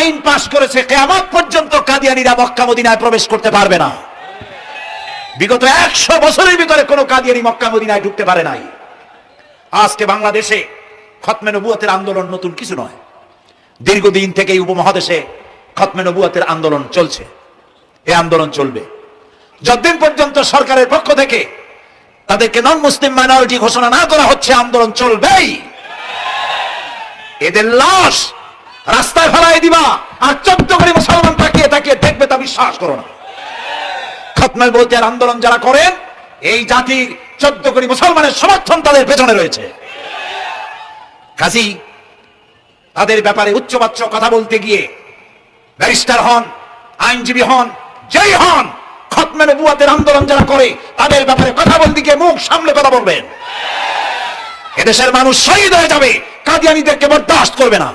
আইন পাশ করেছে কিয়ামত পর্যন্ত কাদিয়ানীরা মক্কা মদিনায় প্রবেশ করতে পারবে না। বিগত 100 বছরের ভিতরে কোনো কাদিয়ানী মক্কা মদিনায় ঢুকতে পারে নাই। আজকে বাংলাদেশে খতমে নবুয়তের আন্দোলন নতুন কিছু নয়। দীর্ঘদিন থেকে এই উপমহাদেশে খতমে নবুয়তের আন্দোলন চলছে। এই আন্দোলন চলবে যতদিন পর্যন্ত সরকারের পক্ষ থেকে তাদেরকে নন মুসলিম মাইনরিটি ঘোষণা না করা হচ্ছে, আন্দোলন চলবেই। এদের লাশ রাস্তায় ফেলাই দিবা আর 14 কোটি মুসলমান তাকিয়ে তাকিয়ে দেখবে, তা বিশ্বাস করো না। খতমে নবুয়তের আন্দোলন যারা করেন, এই জাতির 14 কোটি মুসলমানের সমর্থন তাদের পেছনে রয়েছে। কাজী তাদের ব্যাপারে উচ্চবাচ্য কথা বলতে গিয়ে ব্যারিস্টার হন, আইনজীবী হন, যেই হন, খতমে নবুয়তের আন্দোলন যারা করে তাদের ব্যাপারে কথা বলতে গিয়ে মুখ সামলে কথা বলবেন। এদেশের মানুষ শহীদ হয়ে যাবে, কাদিয়ানীদেরকে বরদাস্ত করবে না।